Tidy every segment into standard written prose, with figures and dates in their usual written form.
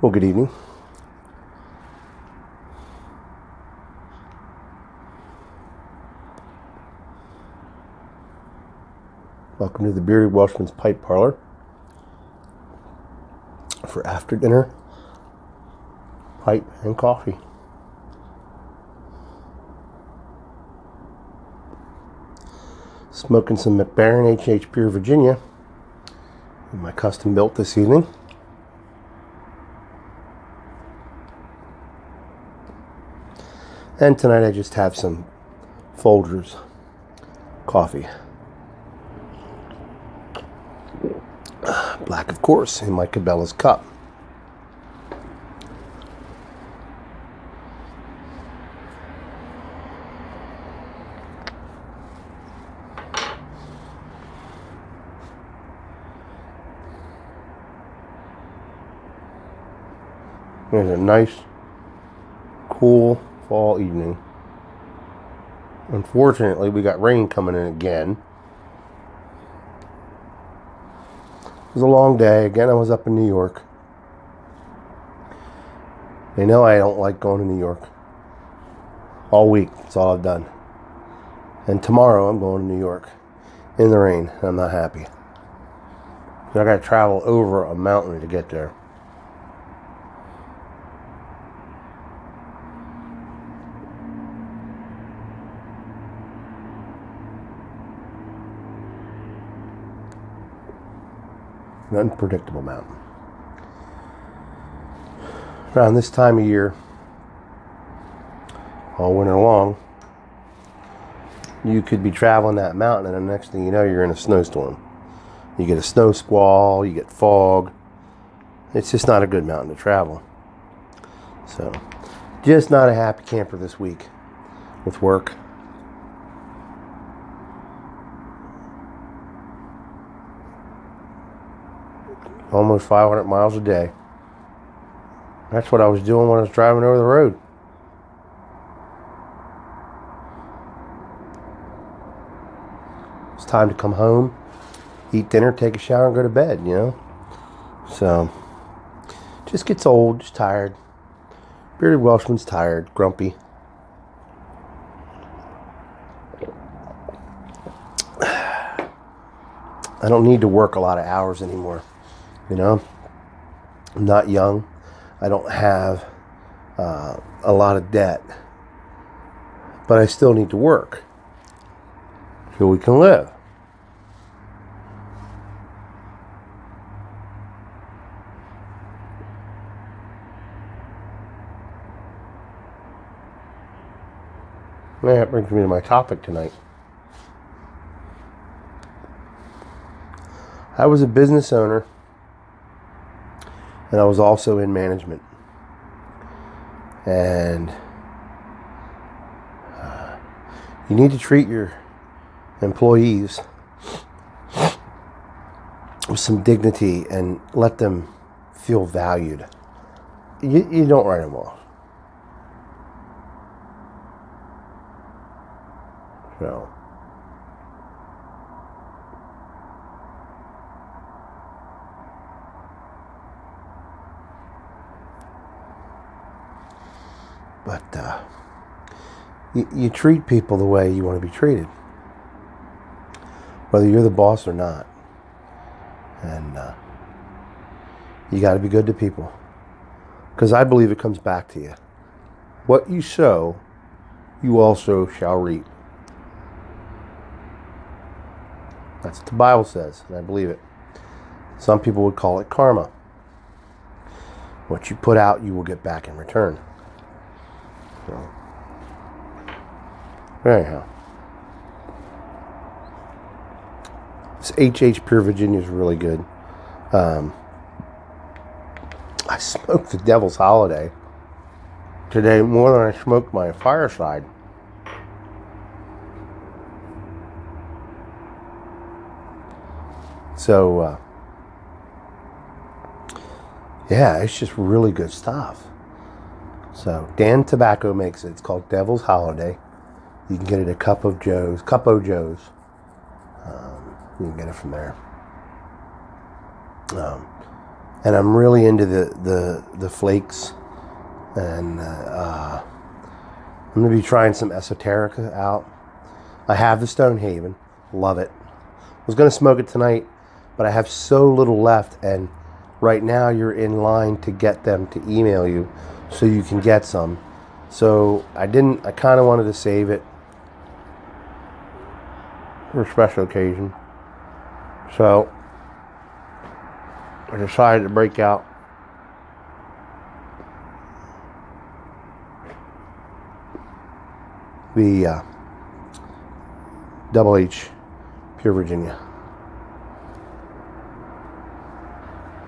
Well, good evening. Welcome to the Bearded Welshman's Pipe Parlor for after dinner pipe and coffee. Smoking some McBaron HH Pure Virginia in my custom built this evening. And tonight I just have some Folgers coffee. Black, of course, in my Cabela's cup. There's a nice, cool fall evening. Unfortunately, we got rain coming in again. It was a long day. Again, I was up in New York. They know I don't like going to New York. All week, that's all I've done. And tomorrow, I'm going to New York in the rain. I'm not happy. I got to travel over a mountain to get there. An unpredictable mountain. Around this time of year, all winter long, you could be traveling that mountain and the next thing you know, you're in a snowstorm. You get a snow squall, you get fog. It's just not a good mountain to travel. So, just not a happy camper this week with work. Almost 500 miles a day. That's what I was doing when I was driving over the road. It's time to come home, eat dinner, take a shower, and go to bed, you know? So, just gets old, just tired. Bearded Welshman's tired, grumpy. I don't need to work a lot of hours anymore. You know, I'm not young. I don't have a lot of debt. But I still need to work so we can live. And that brings me to my topic tonight. I was a business owner. And I was also in management. And you need to treat your employees with some dignity and let them feel valued. You don't write them off. So. But you treat people the way you want to be treated, whether you're the boss or not. And you got to be good to people, because I believe it comes back to you. What you sow, you also shall reap. That's what the Bible says, and I believe it. Some people would call it karma. What you put out, you will get back in return. So, anyhow, this HH Pure Virginia is really good. I smoked the Devil's Holiday today more than I smoked my Fireside. So, yeah, it's just really good stuff. So, Dan Tobacco makes it. It's called Devil's Holiday. You can get it at Cup-O Joe's. You can get it from there. And I'm really into the flakes. And I'm going to be trying some Esoterica out. I have the Stonehaven. Love it. I was going to smoke it tonight, but I have so little left. And right now you're in line to get them to email you so you can get some. So I kind of wanted to save it for a special occasion. So I decided to break out the Double H Pure Virginia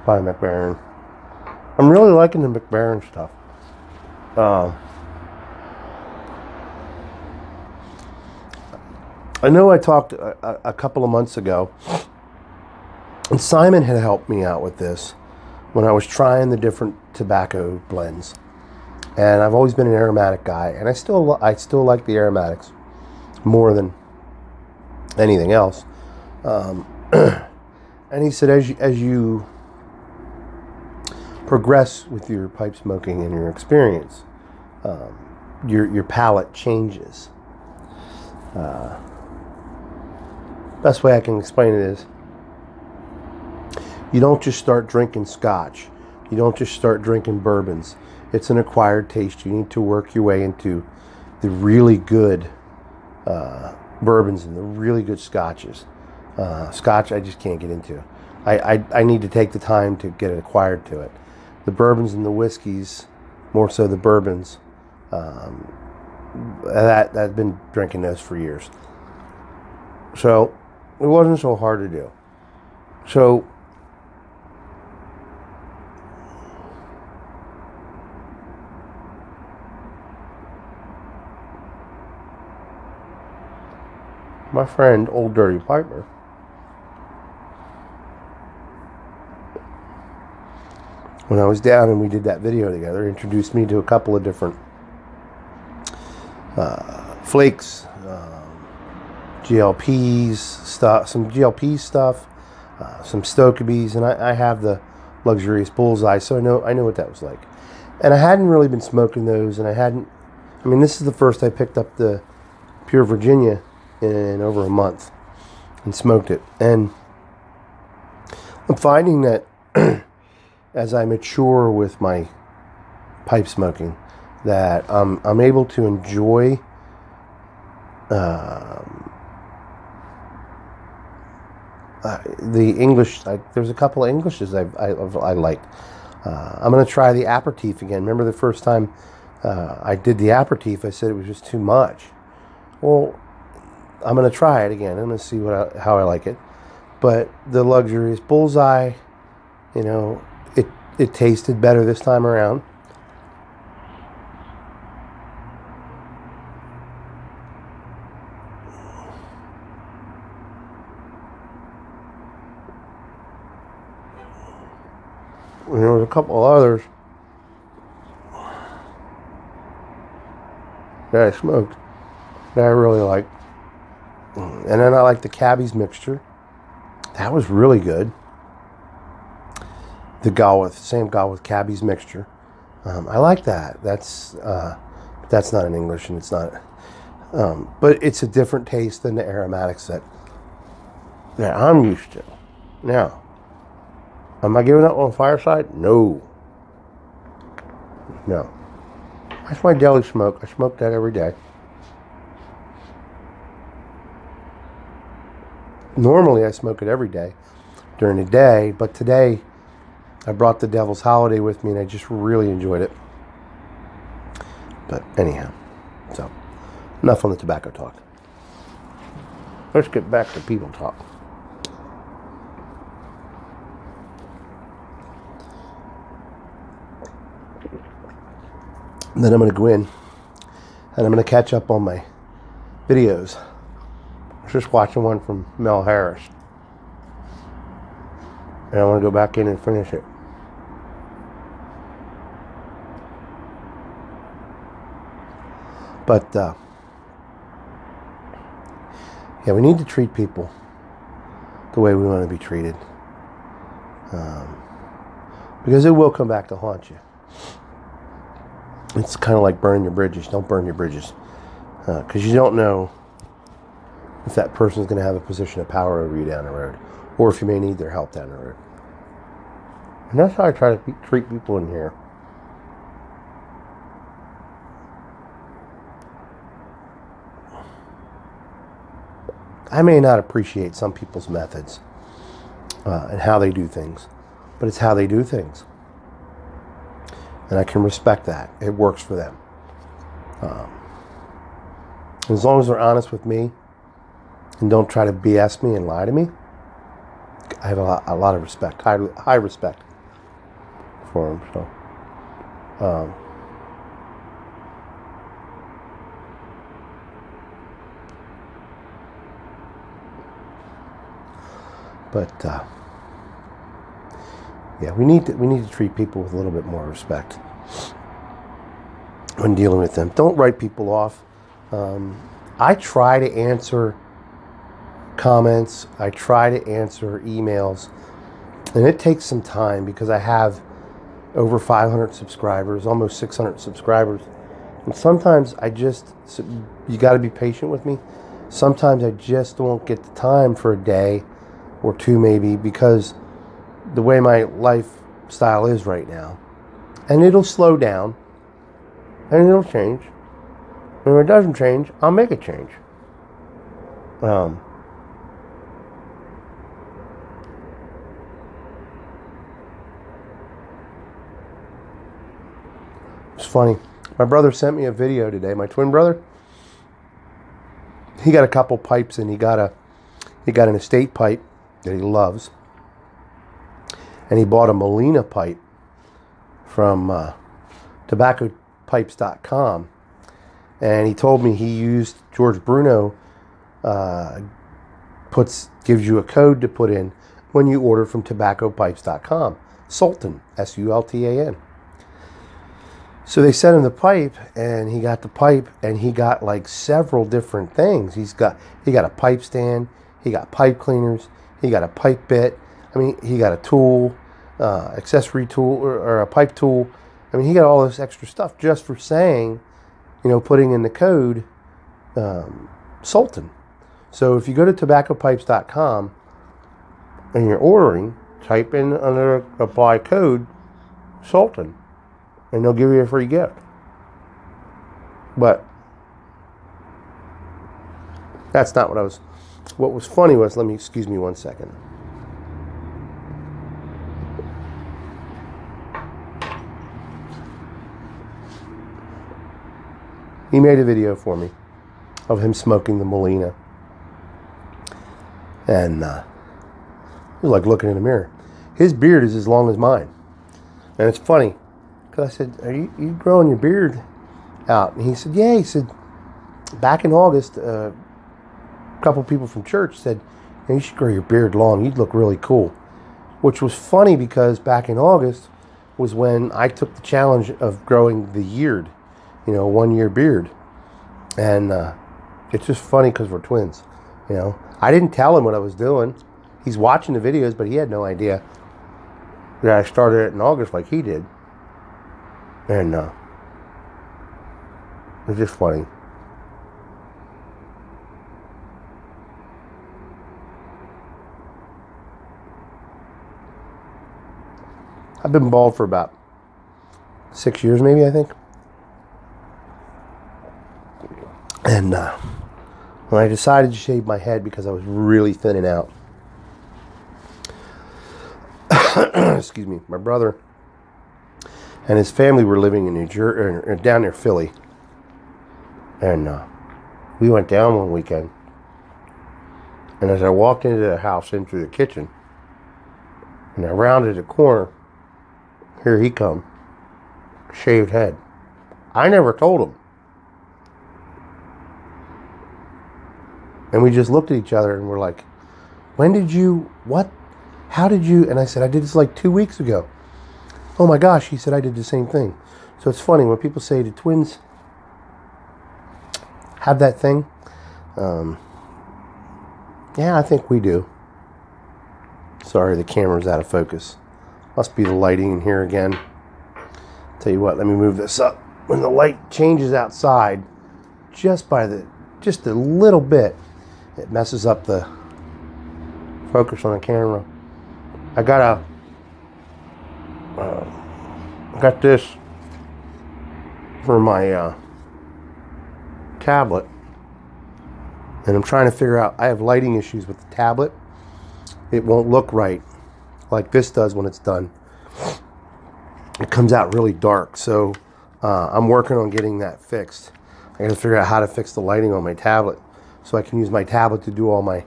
by McBaron. I'm really liking the McBaron stuff. I know I talked a couple of months ago, and Simon had helped me out with this when I was trying the different tobacco blends. And I've always been an aromatic guy, and I still like the aromatics more than anything else. And he said, as you progress with your pipe smoking and your experience, your palate changes. Best way I can explain it is, you don't just start drinking scotch. You don't just start drinking bourbons. It's an acquired taste. You need to work your way into the really good bourbons and the really good scotches. Scotch I just can't get into. I need to take the time to get acquired to it. The bourbons and the whiskeys, more so the bourbons, that I've been drinking those for years. So it wasn't so hard to do. So my friend, Old Dirty Piper, when I was down and we did that video together, introduced me to a couple of different flakes, GLPs stuff, some GLP stuff, some Stokebies, and I have the Luxurious Bullseye, so I know what that was like. And I hadn't really been smoking those, and this is the first I picked up the Pure Virginia in over a month and smoked it. And I'm finding that as I mature with my pipe smoking, that I'm able to enjoy the English. There's a couple of Englishes I liked. I'm going to try the aperitif again. Remember the first time I did the aperitif, I said it was just too much. Well, I'm going to try it again. I'm going to see how I like it. But the Luxurious Bullseye, it tasted better this time around. And there was a couple others that I smoked that I really liked. And then I like the Cabby's Mixture. That was really good. The same Galwith Cabby's Mixture. I like that. That's not in English, and it's not. But it's a different taste than the aromatics that I'm used to. Now, am I giving up on Fireside? No. That's my daily smoke. I smoke that every day. Normally, I smoke it every day during the day, but today I brought the Devil's Holiday with me, and I just really enjoyed it. But anyhow, so enough on the tobacco talk. Let's get back to people talk. And then I'm going to go in and I'm going to catch up on my videos. I was just watching one from Mel Harris, and I want to go back in and finish it. But yeah, we need to treat people the way we want to be treated. Because it will come back to haunt you. It's kind of like burning your bridges. Don't burn your bridges. Because you don't know if that person's going to have a position of power over you down the road. Or if you may need their help down the road. And that's how I try to treat people in here. I may not appreciate some people's methods and how they do things, but it's how they do things. And I can respect that. It works for them. As long as they're honest with me and don't try to BS me and lie to me, I have a lot of respect, high respect for them. So, but yeah, we need to treat people with a little bit more respect when dealing with them. Don't write people off. I try to answer comments. I try to answer emails, and it takes some time because I have over 500 subscribers, almost 600 subscribers, and sometimes you got to be patient with me. Sometimes I just won't get the time for a day or two maybe, because the way my lifestyle is right now. And it'll slow down. And it'll change. And if it doesn't change, I'll make it change. It's funny. My brother sent me a video today. My twin brother. He got a couple pipes, and he got an estate pipe that he loves, and he bought a Molina pipe from tobaccopipes.com, and he told me he used George Bruno gives you a code to put in when you order from tobaccopipes.com. Sultan, Sultan. So they sent him the pipe, and he got the pipe, and he got like several different things. He got a pipe stand, he got pipe cleaners, he got a pipe bit. I mean, he got a tool, accessory tool, or a pipe tool. I mean, he got all this extra stuff just for saying, putting in the code Sultan. So if you go to tobaccopipes.com and you're ordering, type in under apply code Sultan, and they'll give you a free gift. But that's not what was funny was, excuse me one second. He made a video for me of him smoking the Molina. And it was like looking in a mirror. His beard is as long as mine. And it's funny, because I said, are you growing your beard out? And he said, yeah. He said, back in August, a couple people from church said, you should grow your beard long. You'd look really cool. Which was funny, because back in August was when I took the challenge of growing the yeared, 1 year beard. And it's just funny because we're twins. I didn't tell him what I was doing. He's watching the videos, but he had no idea that I started it in August like he did. And it's just funny. I've been bald for about 6 years, maybe, I think. And when I decided to shave my head because I was really thinning out, excuse me, my brother and his family were living in New Jersey, or down near Philly. And we went down one weekend. And as I walked into the house, in through the kitchen, and I rounded the corner, here he come, shaved head. I never told him. And we just looked at each other and we're like, how did you? And I said, I did this like 2 weeks ago. Oh my gosh, he said, I did the same thing. So it's funny when people say the twins have that thing. Yeah, I think we do. Sorry, the camera's out of focus. Must be the lighting in here again. Tell you what, let me move this up. When the light changes outside, just a little bit, it messes up the focus on the camera. I got this for my tablet, and I'm trying to figure out, I have lighting issues with the tablet. It won't look right like this does when it's done. It comes out really dark, so I'm working on getting that fixed. I gotta figure out how to fix the lighting on my tablet so I can use my tablet to do all my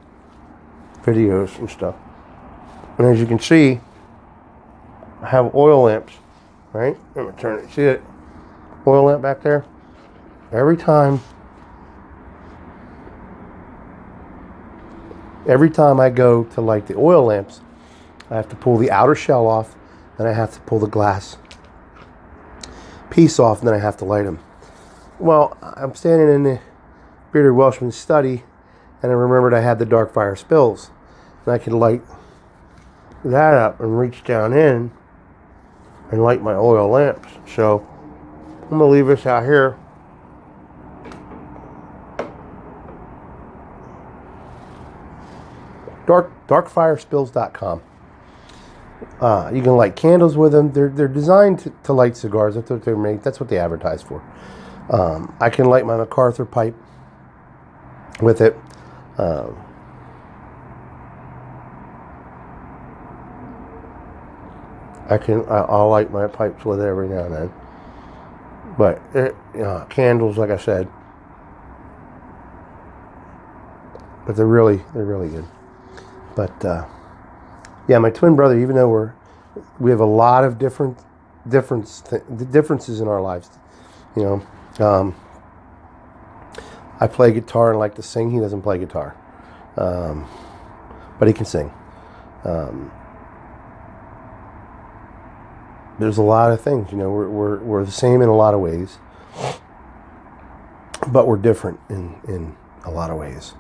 videos and stuff. And as you can see, I have oil lamps, right? Let me turn it. See it? Oil lamp back there? Every time I go to light the oil lamps, I have to pull the outer shell off, then I have to pull the glass piece off, and then I have to light them. Well, I'm standing in the Bearded Welshman's study, and I remembered I had the dark fire spills, and I could light that up and reach down in and light my oil lamps. So I'm gonna leave this out here. Darkfirespills.com. You can light candles with them. They're designed to light cigars. That's what they're made. That's what they advertise for. I can light my MacArthur pipe with it. I'll light my pipes with it every now and then. But candles, like I said, but they're really good. But yeah, my twin brother, even though we have a lot of differences in our lives, you know. I play guitar and like to sing. He doesn't play guitar, but he can sing. There's a lot of things, you know. We're the same in a lot of ways, but we're different in a lot of ways.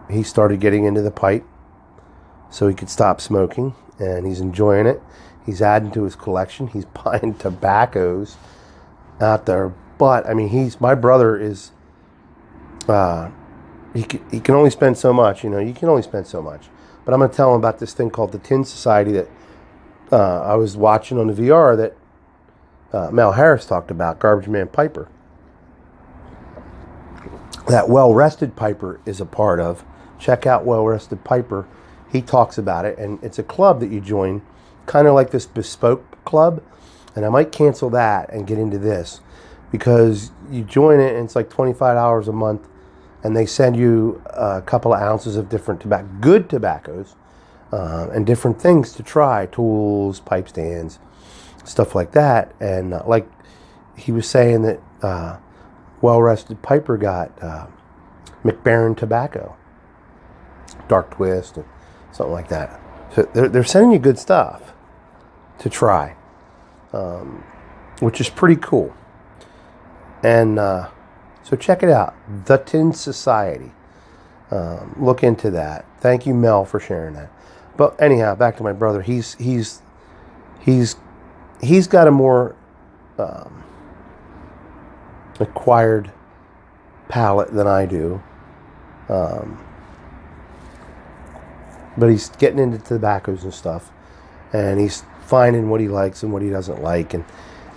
He started getting into the pipe so he could stop smoking, and he's enjoying it. He's adding to his collection. He's buying tobaccos out there. But I mean, my brother is. He can only spend so much. You know, you can only spend so much. But I'm going to tell him about this thing called the Tin Society that I was watching on the VR that Mel Harris talked about. Garbage Man Piper. That Well Rested Piper is a part of. Check out Well Rested Piper. He talks about it, and it's a club that you join, kind of like this bespoke club. And I might cancel that and get into this, because you join it and it's like $25 a month, and they send you a couple of ounces of different good tobaccos, and different things to try, tools, pipe stands, stuff like that. And like he was saying that Well Rested Piper got McBaron tobacco, Dark Twist, and something like that. So they're sending you good stuff to try, which is pretty cool. And so check it out, The Tin Society. Look into that. Thank you, Mel, for sharing that. But anyhow, back to my brother. He's got a more acquired palate than I do. But he's getting into tobaccos and stuff, and he's finding what he likes and what he doesn't like, and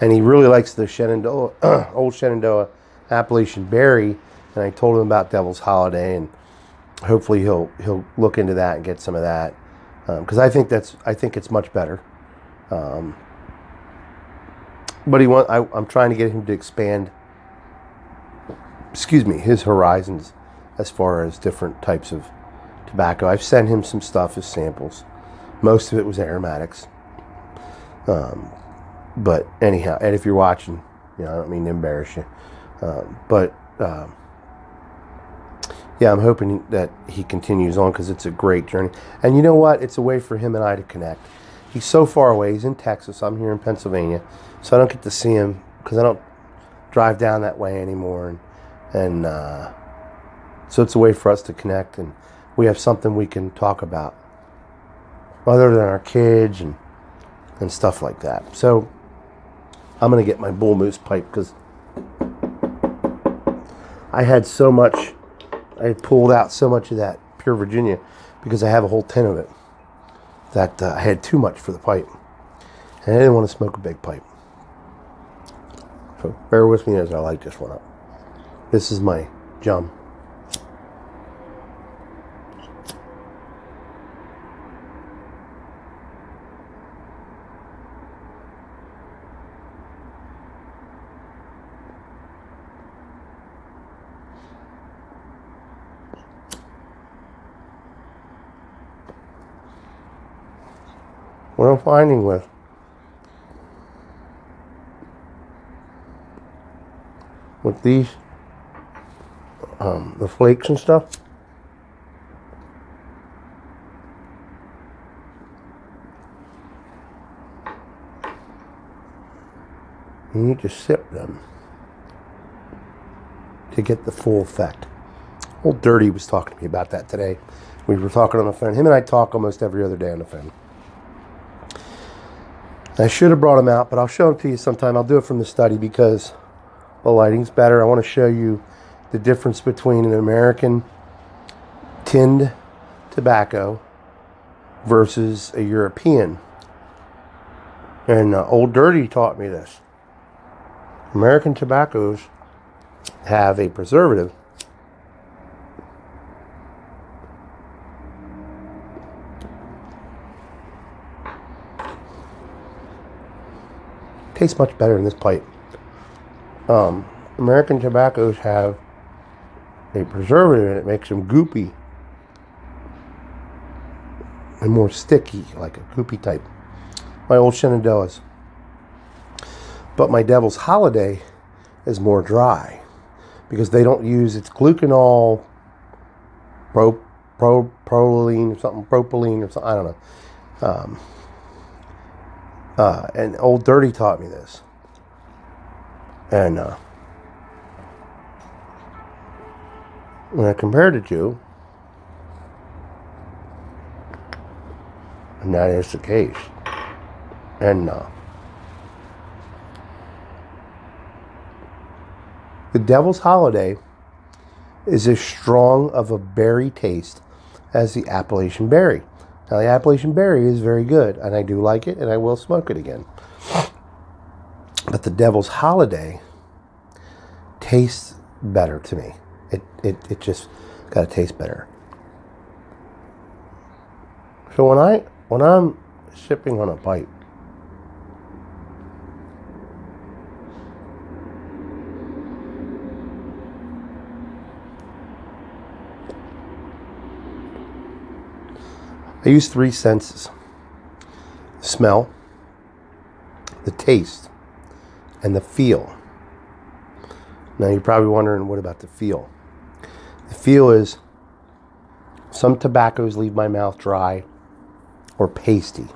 he really likes the Shenandoah, old Shenandoah Appalachian Berry. And I told him about Devil's Holiday, and hopefully he'll look into that and get some of that, because I think it's much better. But I'm trying to get him to expand, his horizons as far as different types of tobacco. I've sent him some stuff as samples. Most of it was aromatics. But anyhow, Ed, if you're watching, I don't mean to embarrass you. Yeah, I'm hoping that he continues on, because it's a great journey. And you know what? It's a way for him and I to connect. He's so far away. He's in Texas. I'm here in Pennsylvania. So I don't get to see him, because I don't drive down that way anymore. And so it's a way for us to connect, and we have something we can talk about other than our kids and and stuff like that. So I'm going to get my bull moose pipe because I had pulled out so much of that pure Virginia because I have a whole tin of it that I had too much for the pipe. And I didn't want to smoke a big pipe. So bear with me as I light this one up. This is my Jum. What I'm finding with these, the flakes and stuff, you need to sip them to get the full effect. Old Dirty was talking to me about that today. We were talking on the phone. Him and I talk almost every other day on the phone. I should have brought him out, but I'll show him to you sometime. I'll do it from the study because the lighting's better. I want to show you the difference between an American tinned tobacco versus a European. And Old Dirty taught me this. American tobaccos have a preservative tastes much better in this pipe. American tobaccos have a preservative and it makes them goopy and more sticky, like a goopy type. My old Shenandoahs. But my Devil's Holiday is more dry because they don't use its glucanol, propylene or something, I don't know. And Old Dirty taught me this. And when I compared the two, and that is the case. And the Devil's Holiday is as strong of a berry taste as the Appalachian Berry. Now, the Appalachian Berry is very good, and I do like it, and I will smoke it again. But the Devil's Holiday tastes better to me. It just got to taste better. So when I'm sipping on a pipe, I use 3 senses: the smell, the taste, and the feel. Now you're probably wondering, what about the feel? The feel is some tobaccos leave my mouth dry or pasty.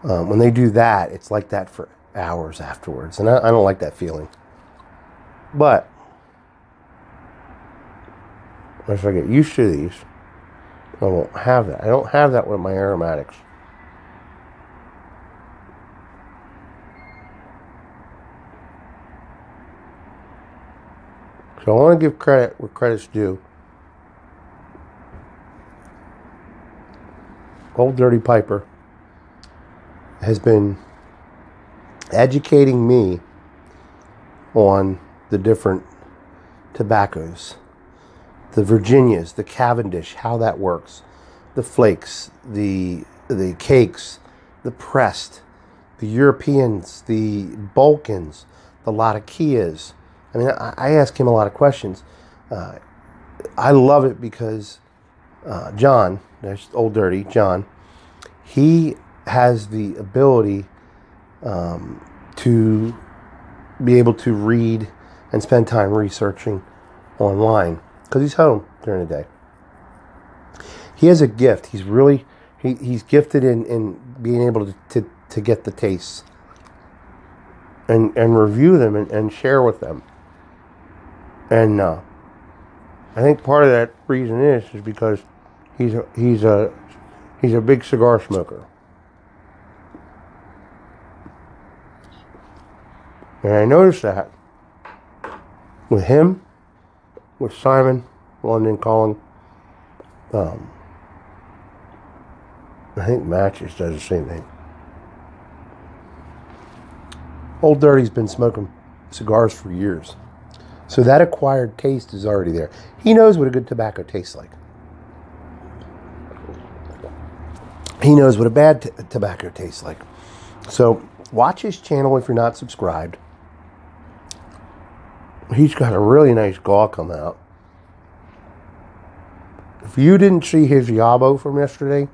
When they do that, it's like that for hours afterwards, and I don't like that feeling. But as I get used to these, I won't have that. I don't have that with my aromatics. So I want to give credit where credit's due. Old Dirty Piper has been educating me on the different tobaccos. The Virginias, the Cavendish, how that works. The flakes, the cakes, the pressed, the Europeans, the Balkans, the Latakias. I mean, I ask him a lot of questions. I love it because John, there's Old Dirty, John, he has the ability to be able to read and spend time researching online because he's home during the day. He has a gift. He's really, he's gifted in being able to get the tastes and review them and share with them. And I think part of that reason is because he's a big cigar smoker. And I noticed that with him, with Simon, London Calling, I think Matches does the same thing. Old Dirty's been smoking cigars for years. So that acquired taste is already there. He knows what a good tobacco tastes like. He knows what a bad tobacco tastes like. So watch his channel if you're not subscribed. He's got a really nice gaw come out. If you didn't see his YABO from yesterday,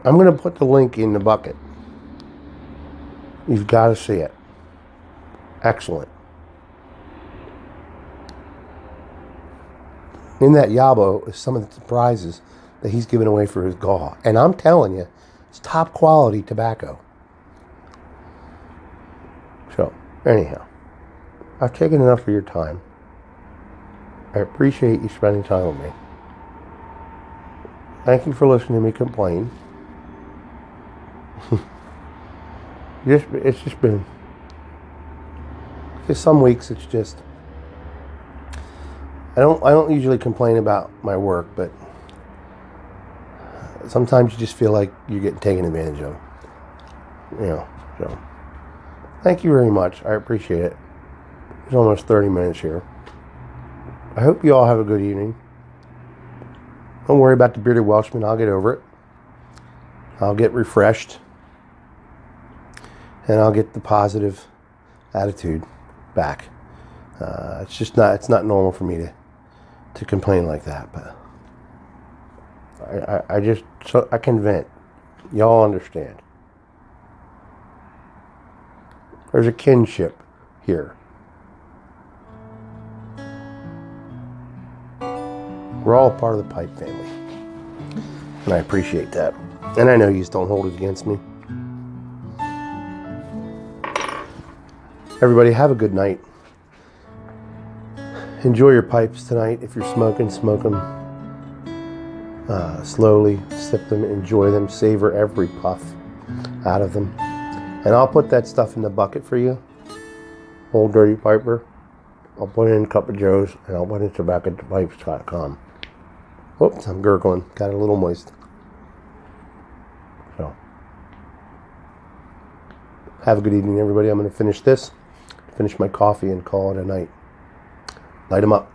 I'm going to put the link in the bucket. You've got to see it. Excellent. In that YABO is some of the prizes that he's giving away for his gaw. And I'm telling you, it's top quality tobacco. So, anyhow, I've taken enough of your time. I appreciate you spending time with me. Thank you for listening to me complain. It's just been... Just some weeks it's just... I don't usually complain about my work, but sometimes you just feel like you're getting taken advantage of. You know, so... Thank you very much. I appreciate it. It's almost 30 minutes here. I hope you all have a good evening. Don't worry about the bearded Welshman. I'll get over it. I'll get refreshed. And I'll get the positive attitude back. It's not normal for me to complain like that. But I can vent. Y'all understand. There's a kinship here. We're all part of the Pipe family. And I appreciate that. And I know you don't hold it against me. Everybody, have a good night. Enjoy your pipes tonight. If you're smoking, smoke them slowly. Sip them, enjoy them, savor every puff out of them. And I'll put that stuff in the bucket for you. Old Dirty Piper. I'll put it in a cup of Joe's, and I'll put it in tobaccopipes.com. Whoops, I'm gurgling. Got a little moist. So, have a good evening, everybody. I'm going to finish this, finish my coffee, and call it a night. Light 'em up.